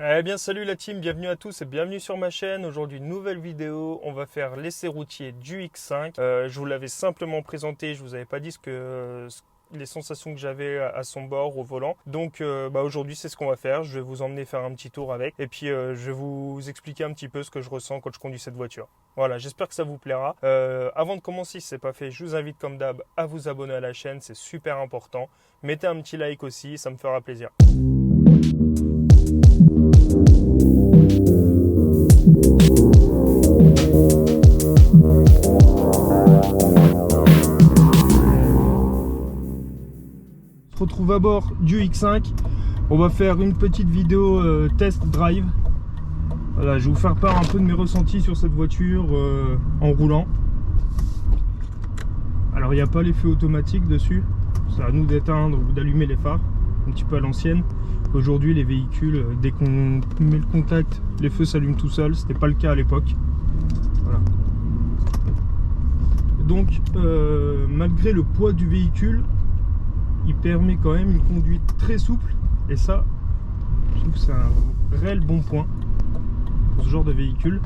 Eh bien salut la team, bienvenue à tous et bienvenue sur ma chaîne. Aujourd'hui nouvelle vidéo, on va faire l'essai routier du X5. Je vous l'avais simplement présenté, je vous avais pas dit les sensations que j'avais à son bord au volant. Donc aujourd'hui c'est ce qu'on va faire, je vais vous emmener faire un petit tour avec et puis je vais vous expliquer un petit peu ce que je ressens quand je conduis cette voiture. Voilà, j'espère que ça vous plaira. Avant de commencer, si ce n'est pas fait, je vous invite comme d'hab à vous abonner à la chaîne, c'est super important. Mettez un petit like aussi, ça me fera plaisir. On se retrouve à bord du X5. On va faire une petite vidéo test drive. Voilà, je vais vous faire part un peu de mes ressentis sur cette voiture en roulant. Alors il n'y a pas l'effet automatique dessus, c'est à nous d'éteindre ou d'allumer les phares, un petit peu à l'ancienne. Aujourd'hui les véhicules, dès qu'on met le contact, les feux s'allument tout seuls, c'était pas le cas à l'époque. Voilà. Donc malgré le poids du véhicule, il permet quand même une conduite très souple, et ça je trouve que c'est un réel bon point pour ce genre de véhicule.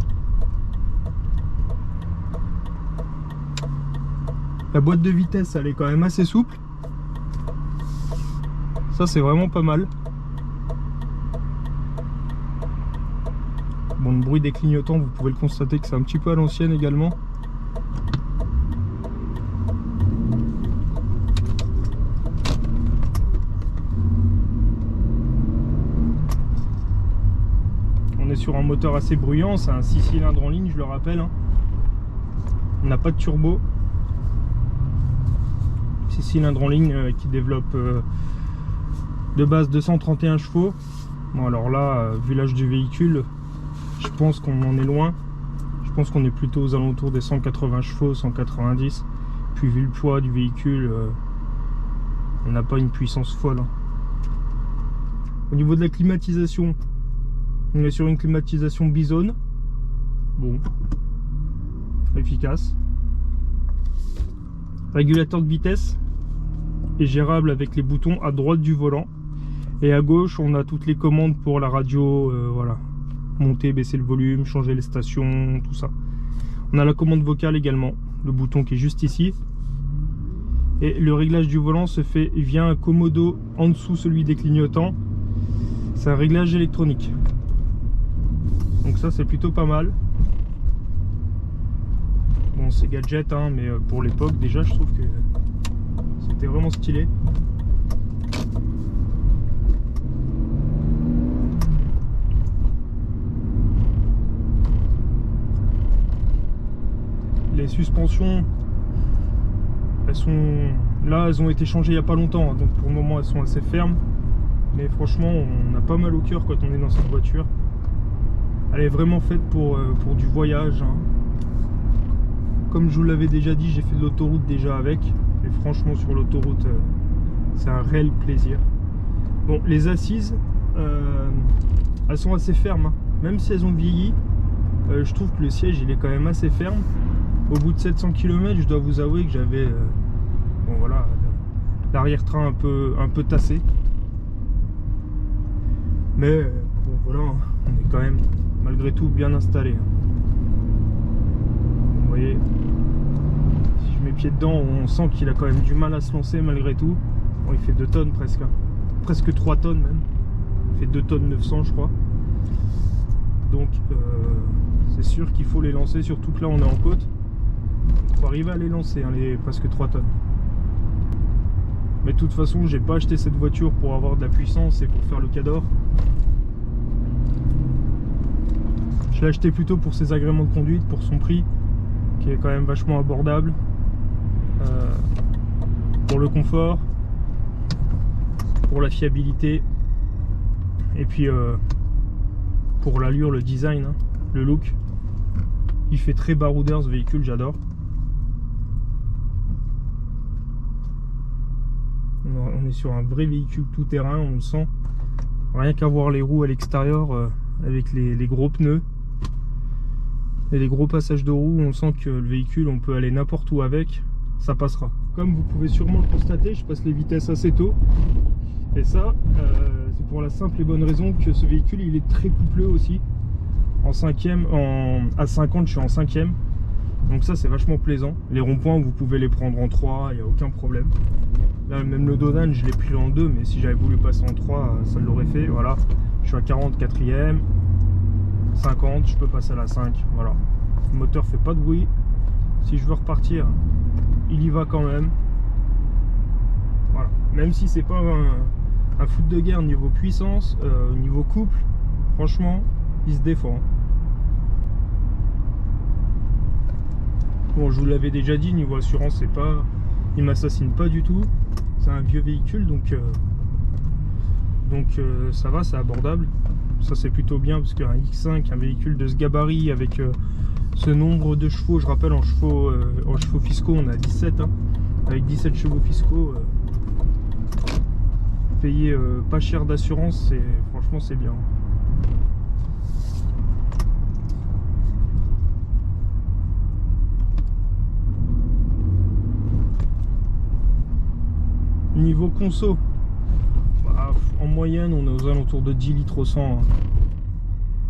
La boîte de vitesse elle est quand même assez souple, ça c'est vraiment pas mal. Bon, le bruit des clignotants, vous pouvez le constater que c'est un petit peu à l'ancienne également. On est sur un moteur assez bruyant, c'est un 6 cylindres en ligne, je le rappelle, hein. On n'a pas de turbo. 6 cylindres en ligne qui développe de base 231 chevaux. Bon, alors là, vu l'âge du véhicule, je pense qu'on en est loin. Je pense qu'on est plutôt aux alentours des 180 chevaux, 190. Puis vu le poids du véhicule, on n'a pas une puissance folle, hein. Au niveau de la climatisation, on est sur une climatisation bizone. Bon, efficace. Régulateur de vitesse est gérable avec les boutons à droite du volant. Et à gauche, on a toutes les commandes pour la radio, voilà. Monter, baisser le volume, changer les stations, tout ça. On a la commande vocale également, le bouton qui est juste ici. Et le réglage du volant se fait via un commodo en dessous, celui des clignotants. C'est un réglage électronique. Donc ça c'est plutôt pas mal. Bon, c'est gadget, hein, mais pour l'époque déjà je trouve que c'était vraiment stylé. Les suspensions, elles ont été changées il n'y a pas longtemps, hein, donc pour le moment elles sont assez fermes. Mais franchement on a pas mal au cœur quand on est dans cette voiture. Elle est vraiment faite pour du voyage, hein. Comme je vous l'avais déjà dit, j'ai fait de l'autoroute déjà avec. Et franchement sur l'autoroute, c'est un réel plaisir. Bon, les assises, elles sont assez fermes, hein. Même si elles ont vieilli, je trouve que le siège il est quand même assez ferme. Au bout de 700 km, je dois vous avouer que j'avais bon, voilà, l'arrière-train un peu tassé. Mais bon, voilà, on est quand même malgré tout bien installé. Vous voyez, si je mets pied dedans, on sent qu'il a quand même du mal à se lancer malgré tout. Bon, il fait 2 tonnes presque, hein. Presque 3 tonnes même. Il fait 2 tonnes 900 je crois. Donc c'est sûr qu'il faut les lancer, surtout que là on est en côte. Il faut arriver à les lancer, hein, les presque 3 tonnes. Mais de toute façon, j'ai pas acheté cette voiture pour avoir de la puissance et pour faire le cador. Je l'ai acheté plutôt pour ses agréments de conduite, pour son prix, qui est quand même vachement abordable. Pour le confort, pour la fiabilité, et puis pour l'allure, le design, hein, le look. Il fait très baroudeur ce véhicule, j'adore. On est sur un vrai véhicule tout terrain, on le sent. Rien qu'à voir les roues à l'extérieur avec les gros pneus et les gros passages de roues, on sent que le véhicule, on peut aller n'importe où avec, ça passera. Comme vous pouvez sûrement le constater, je passe les vitesses assez tôt. Et ça, c'est pour la simple et bonne raison que ce véhicule il est très coupleux aussi. En cinquième, à 50 je suis en cinquième. Donc ça c'est vachement plaisant. Les ronds-points vous pouvez les prendre en 3, il n'y a aucun problème. Là même le Donan je l'ai pris en 2, mais si j'avais voulu passer en 3 ça l'aurait fait. Voilà, je suis à 40 quatrième, 50 je peux passer à la 5. Voilà, le moteur fait pas de bruit. Si je veux repartir il y va quand même. Voilà, même si c'est pas un foot de guerre niveau puissance, niveau couple, franchement il se défend. Bon, je vous l'avais déjà dit, niveau assurance, c'est pas, il m'assassine pas du tout. C'est un vieux véhicule, donc ça va, c'est abordable. Ça c'est plutôt bien parce qu'un X5, un véhicule de ce gabarit avec ce nombre de chevaux, je rappelle en chevaux fiscaux, on a 17, hein, avec 17 chevaux fiscaux, payer pas cher d'assurance, franchement c'est bien. Niveau conso, bah, en moyenne on est aux alentours de 10 litres au 100, hein.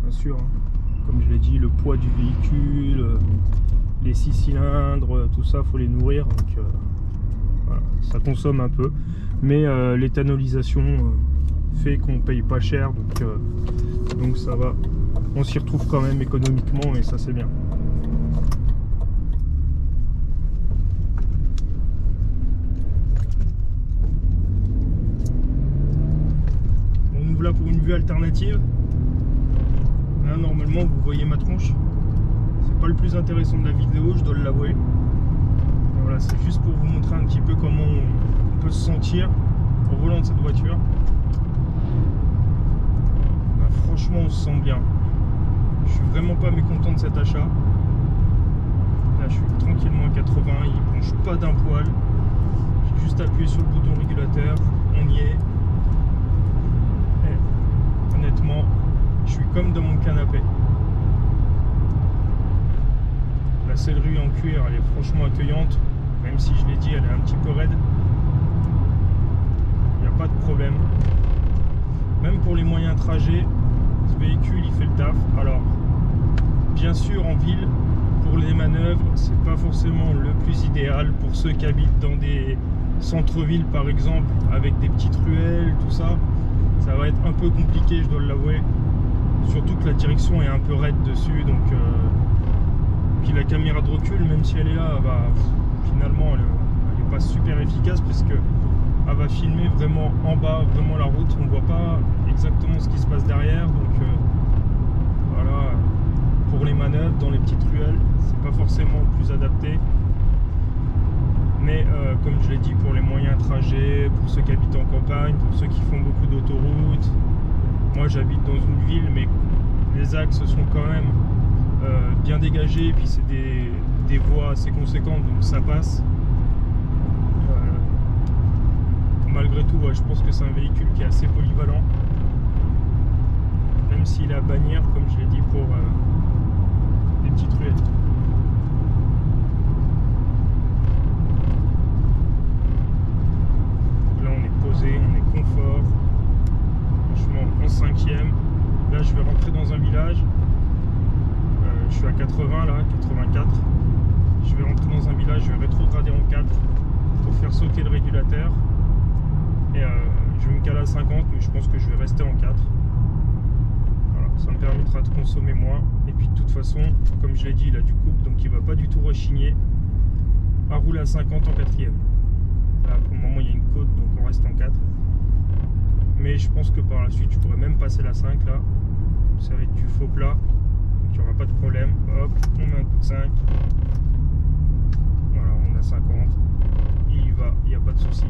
Bien sûr, hein. Comme je l'ai dit, le poids du véhicule, les 6 cylindres, tout ça faut les nourrir, donc voilà, ça consomme un peu, mais l'éthanolisation fait qu'on paye pas cher, donc ça va, on s'y retrouve quand même économiquement et ça c'est bien. Là pour une vue alternative, là normalement vous voyez ma tronche, c'est pas le plus intéressant de la vidéo, je dois l'avouer. Voilà, c'est juste pour vous montrer un petit peu comment on peut se sentir au volant de cette voiture. Bah, franchement on se sent bien, je suis vraiment pas mécontent de cet achat. Là je suis tranquillement à 80, il penche pas d'un poil, j'ai juste appuyé sur le bouton régulateur, on y est. Honnêtement, je suis comme dans mon canapé. La sellerie en cuir, elle est franchement accueillante, même si je l'ai dit, elle est un petit peu raide. Il n'y a pas de problème. Même pour les moyens trajets, ce véhicule il fait le taf. Alors, bien sûr en ville, pour les manœuvres, c'est pas forcément le plus idéal pour ceux qui habitent dans des centres-villes par exemple, avec des petites ruelles, tout ça. Ça va être un peu compliqué, je dois l'avouer. Surtout que la direction est un peu raide dessus, donc puis la caméra de recul, même si elle est là, bah, finalement elle est pas super efficace puisque elle va filmer vraiment en bas, vraiment la route. On voit pas exactement ce qui se passe derrière, donc voilà. Pour les manœuvres dans les petites ruelles, c'est pas forcément le plus adapté. Mais comme je l'ai dit, pour les moyens trajets, pour ceux qui habitent en campagne, pour ceux qui font beaucoup d'autoroutes, moi j'habite dans une ville, mais les axes sont quand même bien dégagés, et puis c'est des voies assez conséquentes, donc ça passe. Malgré tout, ouais, je pense que c'est un véhicule qui est assez polyvalent, même s'il a bannière, comme je l'ai dit, pour des petites ruelles. On est confort, franchement en cinquième. Là je vais rentrer dans un village, je suis à 80 là, 84. Je vais rentrer dans un village, je vais rétrograder en 4 pour faire sauter le régulateur et je vais me caler à 50, mais je pense que je vais rester en 4. Voilà, ça me permettra de consommer moins, et puis de toute façon comme je l'ai dit, il a du couple, donc il va pas du tout rechigner à rouler à 50 en quatrième. Là, pour le moment il y a une côte, donc on reste en 4, mais je pense que par la suite je pourrais même passer la 5 là, ça va être du faux plat, donc il n'y aura pas de problème. Hop, on met un coup de 5, voilà, on a 50, il y va, il n'y a pas de souci.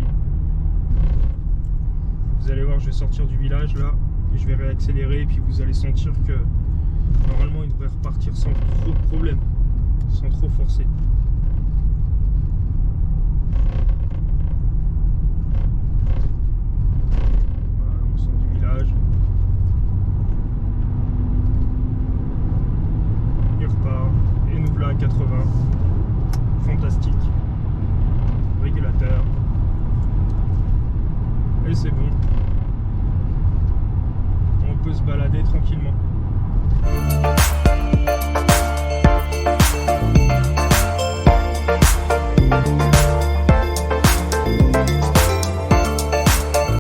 Vous allez voir, je vais sortir du village là et je vais réaccélérer, et puis vous allez sentir que normalement il devrait repartir sans trop de problème, sans trop forcer. Voilà, on sort du village.